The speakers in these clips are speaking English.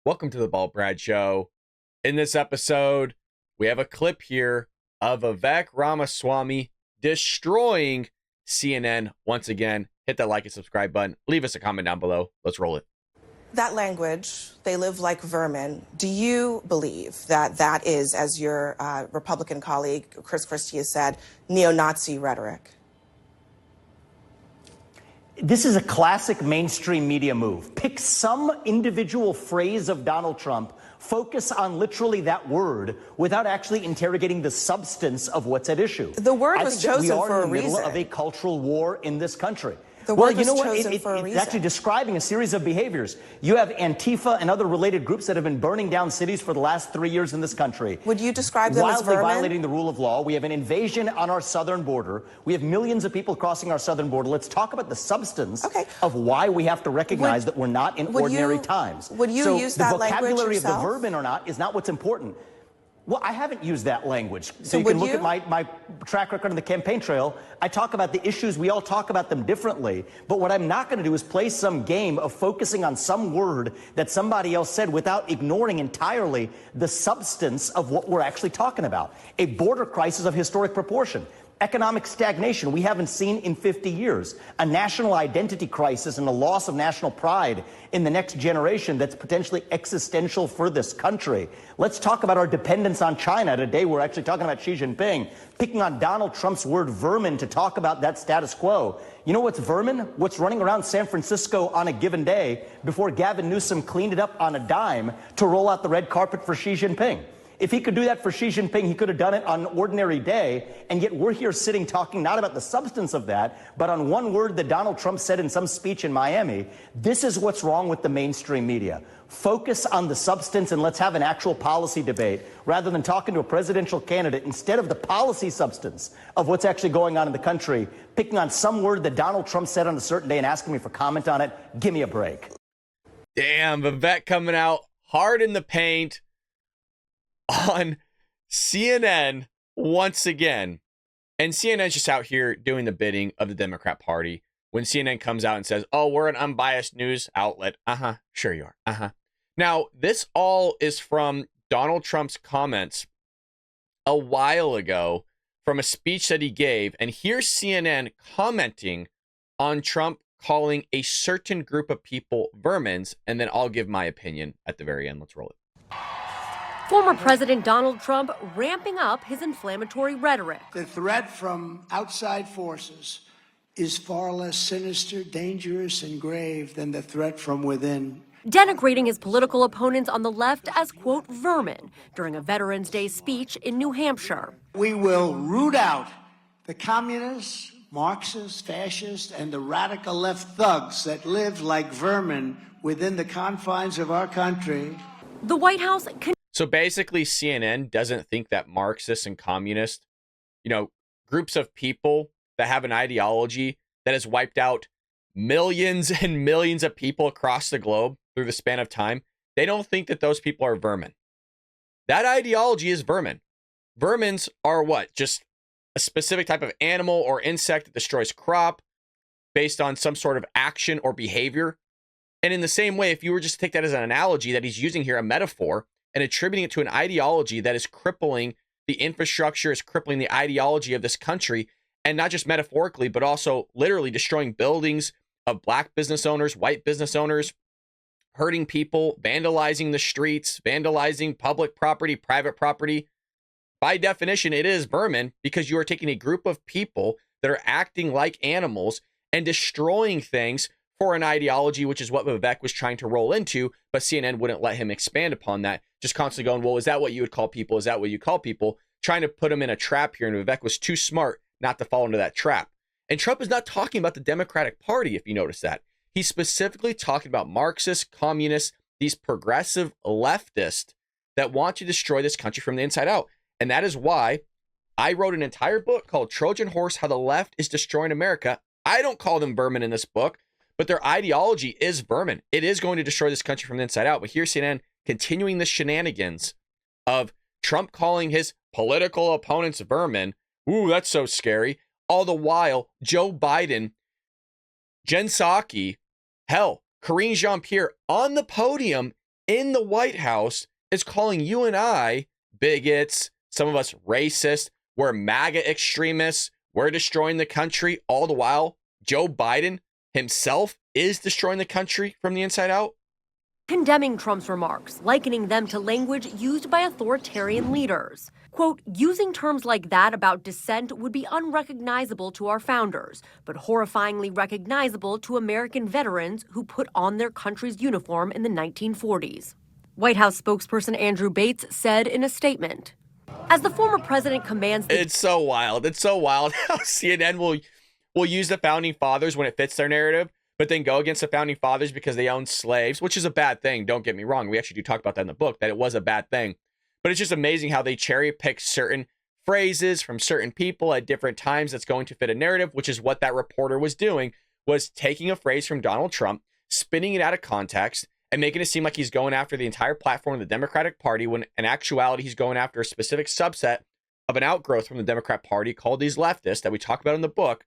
Welcome to the Bald Brad Show. In this episode, we have a clip here of Vivek Ramaswamy destroying CNN once again. Hit that like and subscribe button. Leave us a comment down below. Let's roll it. That language, they live like vermin. Do you believe that that is, as your Republican colleague Chris Christie has said, neo-Nazi rhetoric? This is a classic mainstream media move. Pick some individual phrase of Donald Trump, focus on literally that word without actually interrogating the substance of what's at issue. The word was chosen for a reason. We are in the middle of a cultural war in this country. The word was chosen for a reason. It's actually describing a series of behaviors. You have Antifa and other related groups that have been burning down cities for the last 3 years in this country. Would you describe them as vermin? Wildly violating the rule of law. We have an invasion on our southern border. We have millions of people crossing our southern border. Let's talk about the substance of why we have to recognize that we're not in ordinary times. Would you use that language yourself? The vocabulary of the vermin or not is not what's important. Well, I haven't used that language. So you can look at my track record on the campaign trail. I talk about the issues. We all talk about them differently. But what I'm not going to do is play some game of focusing on some word that somebody else said without ignoring entirely the substance of what we're actually talking about. A border crisis of historic proportion. Economic stagnation we haven't seen in 50 years. A national identity crisis and a loss of national pride in the next generation that's potentially existential for this country. Let's talk about our dependence on China. Today we're actually talking about Xi Jinping, picking on Donald Trump's word vermin to talk about that status quo. You know what's vermin? What's running around San Francisco on a given day before Gavin Newsom cleaned it up on a dime to roll out the red carpet for Xi Jinping. If he could do that for Xi Jinping, he could have done it on an ordinary day, and yet we're here sitting talking not about the substance of that, but on one word that Donald Trump said in some speech in Miami. This is what's wrong with the mainstream media. Focus on the substance and let's have an actual policy debate rather than talking to a presidential candidate instead of the policy substance of what's actually going on in the country, picking on some word that Donald Trump said on a certain day and asking me for comment on it. Give me a break. Damn, Vivek coming out hard in the paint on CNN once again. And CNN's just out here doing the bidding of the Democrat Party. When CNN comes out and says, oh, we're an unbiased news outlet. Sure you are. Now, this all is from Donald Trump's comments a while ago from a speech that he gave. And here's CNN commenting on Trump calling a certain group of people vermins. And then I'll give my opinion at the very end. Let's roll it. Former President Donald Trump ramping up his inflammatory rhetoric. The threat from outside forces is far less sinister, dangerous, and grave than the threat from within. Denigrating his political opponents on the left as, quote, vermin during a Veterans Day speech in New Hampshire. We will root out the communists, Marxists, fascists, and the radical left thugs that live like vermin within the confines of our country. The White House So basically, CNN doesn't think that Marxists and communists, groups of people that have an ideology that has wiped out millions and millions of people across the globe through the span of time, they don't think that those people are vermin. That ideology is vermin. Vermins are what? Just a specific type of animal or insect that destroys crop based on some sort of action or behavior. And in the same way, if you were just to take that as an analogy that he's using here, a metaphor, and attributing it to an ideology that is crippling the infrastructure, is crippling the ideology of this country, and not just metaphorically, but also literally destroying buildings of black business owners, white business owners, hurting people, vandalizing the streets, vandalizing public property, private property. By definition, it is vermin because you are taking a group of people that are acting like animals and destroying things for an ideology, which is what Vivek was trying to roll into, but CNN wouldn't let him expand upon that, just constantly going, well, is that what you would call people? Is that what you call people? Trying to put him in a trap here, and Vivek was too smart not to fall into that trap. And Trump is not talking about the Democratic Party, if you notice that. He's specifically talking about Marxists, communists, these progressive leftists that want to destroy this country from the inside out. And that is why I wrote an entire book called Trojan Horse, How the Left is Destroying America. I don't call them vermin in this book, but their ideology is vermin. It is going to destroy this country from the inside out. But here's CNN continuing the shenanigans of Trump calling his political opponents vermin. Ooh, that's so scary. All the while, Joe Biden, Jen Psaki, hell, Karine Jean-Pierre on the podium in the White House is calling you and I bigots, some of us racist, we're MAGA extremists, we're destroying the country, all the while Joe Biden himself is destroying the country from the inside out? Condemning Trump's remarks, likening them to language used by authoritarian leaders. Quote, using terms like that about dissent would be unrecognizable to our founders, but horrifyingly recognizable to American veterans who put on their country's uniform in the 1940s. White House spokesperson Andrew Bates said in a statement, as the former president commands the— It's so wild. It's so wild how CNN will use the founding fathers when it fits their narrative, but then go against the founding fathers because they owned slaves, which is a bad thing. Don't get me wrong. We actually do talk about that in the book, that it was a bad thing. But it's just amazing how they cherry pick certain phrases from certain people at different times that's going to fit a narrative, which is what that reporter was doing, was taking a phrase from Donald Trump, spinning it out of context, and making it seem like he's going after the entire platform of the Democratic Party, when in actuality, he's going after a specific subset of an outgrowth from the Democrat Party called these leftists that we talk about in the book,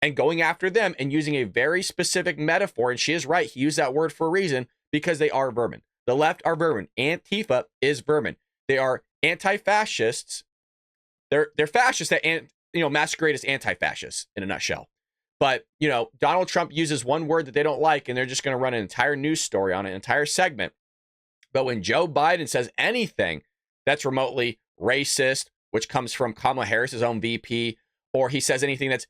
and going after them and using a very specific metaphor. And she is right. He used that word for a reason, because they are vermin. The left are vermin. Antifa is vermin. They are anti-fascists. They're fascists that masquerade as anti-fascists in a nutshell. But, Donald Trump uses one word that they don't like, and they're just going to run an entire news story on it, an entire segment. But when Joe Biden says anything that's remotely racist, which comes from Kamala Harris's own VP, or he says anything that's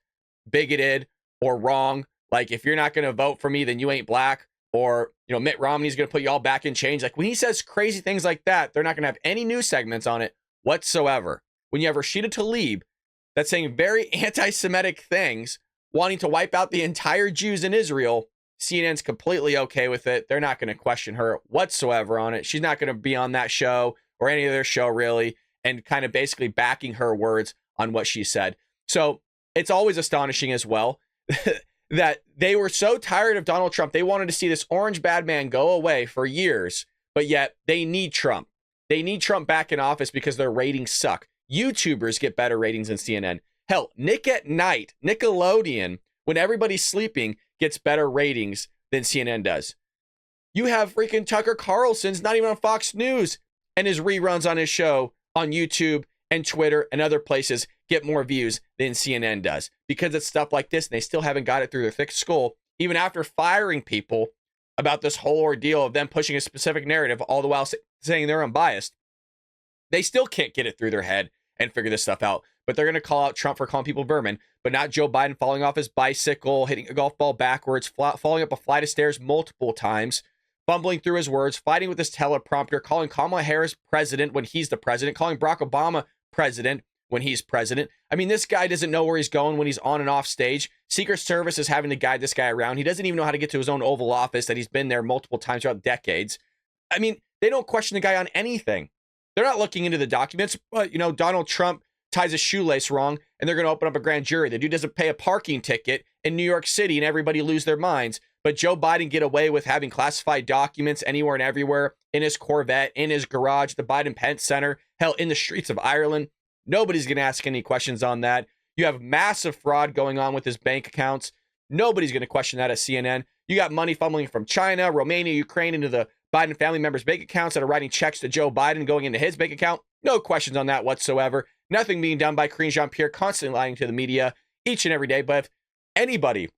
bigoted or wrong, like if you're not going to vote for me, then you ain't black, or, Mitt Romney's going to put you all back in chains. Like when he says crazy things like that, they're not going to have any news segments on it whatsoever. When you have Rashida Tlaib that's saying very anti-Semitic things, wanting to wipe out the entire Jews in Israel, CNN's completely okay with it. They're not going to question her whatsoever on it. She's not going to be on that show or any other show really, and kind of basically backing her words on what she said. So it's always astonishing as well that they were so tired of Donald Trump. They wanted to see this orange bad man go away for years, but yet they need Trump. They need Trump back in office because their ratings suck. YouTubers get better ratings than CNN. Hell, Nick at Night, Nickelodeon, when everybody's sleeping, gets better ratings than CNN does. You have freaking Tucker Carlson's not even on Fox News, and his reruns on his show on YouTube and Twitter and other places get more views than CNN does, because it's stuff like this, and they still haven't got it through their thick skull, even after firing people about this whole ordeal of them pushing a specific narrative, all the while saying they're unbiased. They still can't get it through their head and figure this stuff out. But they're going to call out Trump for calling people vermin, but not Joe Biden falling off his bicycle, hitting a golf ball backwards, falling up a flight of stairs multiple times, fumbling through his words, fighting with his teleprompter, calling Kamala Harris president when he's the president, calling Barack Obama president when he's president. I mean, this guy doesn't know where he's going when he's on and off stage. Secret Service is having to guide this guy around. He doesn't even know how to get to his own Oval Office that he's been there multiple times throughout decades. I mean, they don't question the guy on anything. They're not looking into the documents, but, Donald Trump ties a shoelace wrong, and they're going to open up a grand jury. The dude doesn't pay a parking ticket in New York City, and everybody lose their minds. But Joe Biden get away with having classified documents anywhere and everywhere, in his Corvette, in his garage, the Biden-Pence Center, hell, in the streets of Ireland. Nobody's going to ask any questions on that. You have massive fraud going on with his bank accounts. Nobody's going to question that at CNN. You got money fumbling from China, Romania, Ukraine into the Biden family members' bank accounts that are writing checks to Joe Biden going into his bank account. No questions on that whatsoever. Nothing being done by Karine Jean-Pierre, constantly lying to the media each and every day. But if anybody,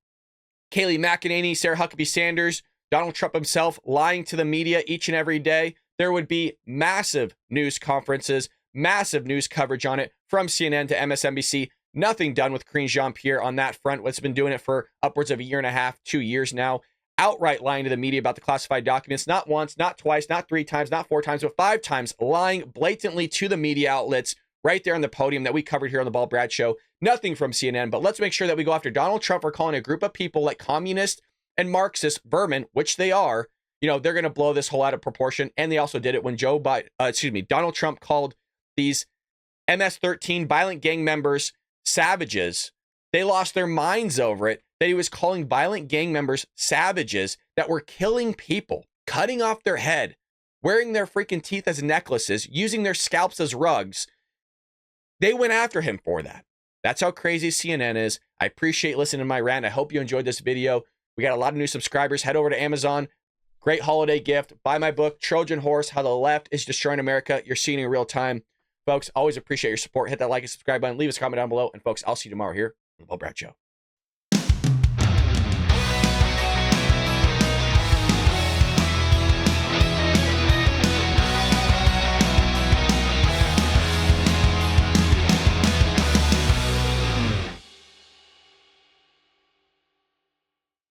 Kayleigh McEnany, Sarah Huckabee Sanders, Donald Trump himself lying to the media each and every day, there would be massive news conferences, massive news coverage on it from CNN to MSNBC. Nothing done with Karine Jean-Pierre on that front. What's been doing it for upwards of a year and a half, 2 years now. Outright lying to the media about the classified documents, not once, not twice, not 3 times, not 4 times, but 5 times, lying blatantly to the media outlets right there on the podium that we covered here on the Ball Brad Show. Nothing from CNN, but let's make sure that we go after Donald Trump for calling a group of people like communist and Marxist vermin, which they are. They're going to blow this whole out of proportion. And they also did it when Donald Trump called these MS-13 violent gang members savages. They lost their minds over it, that he was calling violent gang members savages that were killing people, cutting off their head, wearing their freaking teeth as necklaces, using their scalps as rugs. They went after him for that. That's how crazy CNN is. I appreciate listening to my rant. I hope you enjoyed this video. We got a lot of new subscribers. Head over to Amazon, Great holiday gift. Buy my book, Trojan Horse, How the Left is Destroying America. You're seeing it in real time. Folks, always appreciate your support. Hit that like and subscribe button. Leave us a comment down below. And folks, I'll see you tomorrow here on The Bo Brad Show.